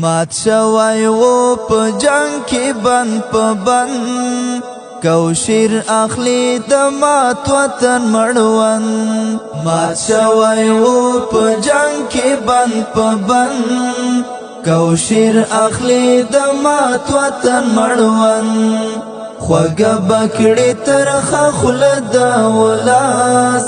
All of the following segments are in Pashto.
مات شوی و په جنگ کې بند په بند کوشیر اخلی د مات وطن مړوند مات شوی و په جنگ کې بند په بند کوشیر اخلی د مات وطن مړوند خوږه بکړې ترخه خوله د ولاس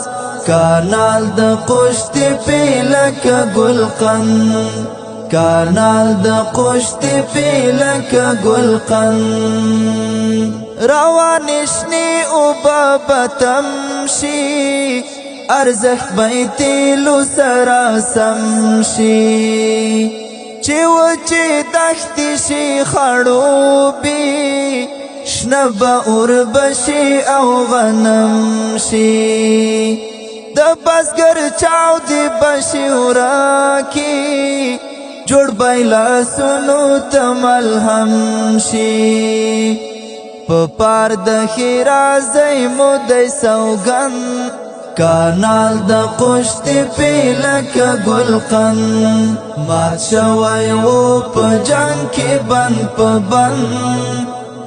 کانال د قشتې پیلکه ګلقند کانال د قشتې پیلکه ګلقند روانې شنې اوبه به تم شي ارزښت به یې تیلو سره سم شي چې وچې دښتې شي خړوبې شنه به اوربه شي او غنم شي د بزګر چاودې به شي ورکې جوړ به یې لاسونو ته ملهم شي په پار د ښې راځئ مو دی سوګند کانال د قشتې پیلکه ګلقند مات شوی و په جنگ کې بند په بند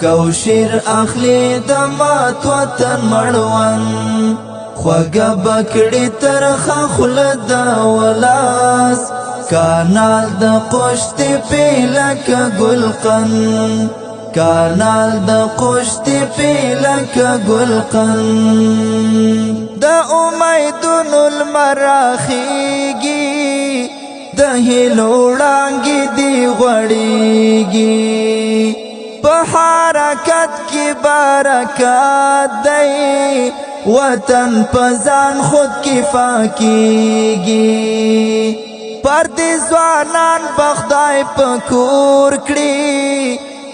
کوشیر اخلی د مات وطن مړوند خوږه بکړې ترخه خوله د ولاس کانال د قشتې پیلکه ګلقند کانال د قشتې پیلکه ګلقند د امیدونو لمر راخیږي د هیلو وړانګې دي غوړېږي په حرکت کې برکت دی وطن په ځان خود کفا کېږي پردې ځوانان به خدای په کور کړي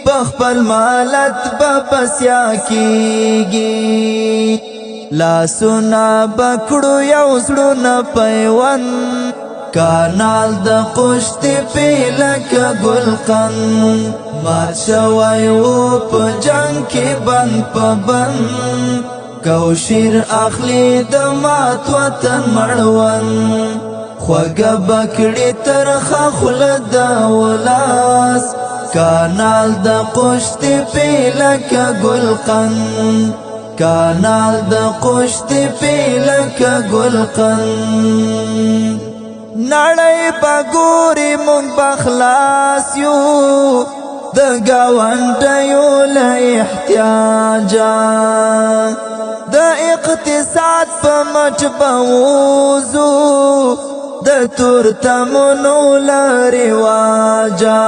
په خپل مالت به بسیا کېږي لاسونه به کړو یو زړونه پیوند کانال د قشتې پیلکه ګلقند مات شوی و په جنگ کې بند په بند کوشیر اخلی د مات وطن مړوند خوږه بکړې ترخه خوله د ولاس کانال د قشتې پیلکه ګلقند کانال د قشتې پیلکه ګلقند نړۍ به ګوري مونږ به خلاص یو د ګاونډیو له احتیاجه د اقتصاد په مټ به ووځو د تورتمونو له رواجه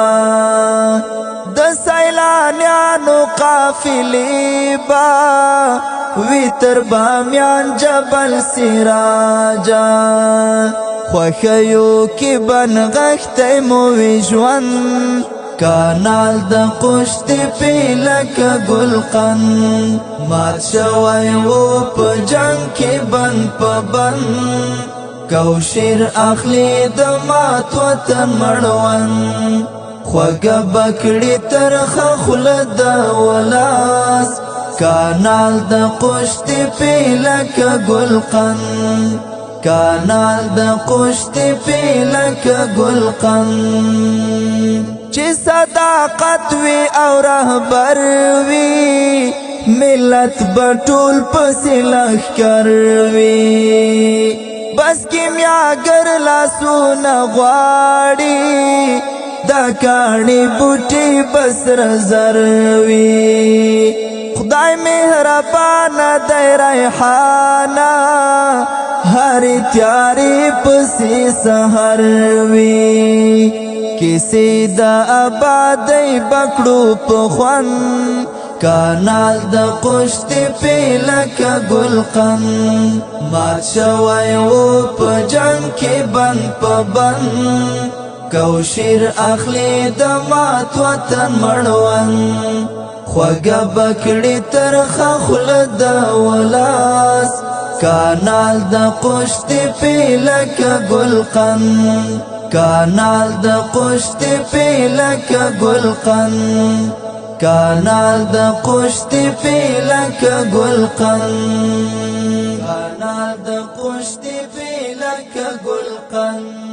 د سیلانیانو قافلې به وي تر بامیان جبل سراجه خوښیو کې به نغښتی مو وي ژوند کانال د قشتې پیلکه ګلقند مات شوی و په جنگ کې بند په بند کوشیر اخلی د مات وطن مړوند خوږه بکړې ترخه خوله د ولاس کانال د قشتې پیلکه ګلقند کانال د قشتې پیلکه ګلقند چې صداقت وي او رهبر وي ملت به ټول پسې لښکر وي بس کیمیاګر لاسونه غواړي دا کاڼي بوټي به سره زر وي خدای مهربانه دی ریحانه هرې تیارې پسې سحر وي کیسې د آبادۍ بکړو په خوند کانال د قشتې پیلکه ګلقند مات شوی و په جنگ کې بند په بند کوشیر اخلی د مات وطن مړوند خوږه بکړې ترخه خوله د ولاس کانال د قشتې پیلکه ګلقند کانال د قشتې پیلکه ګلقند کانال د قشتې پیلکه ګلقند کانال د قشتې پیلکه ګلقند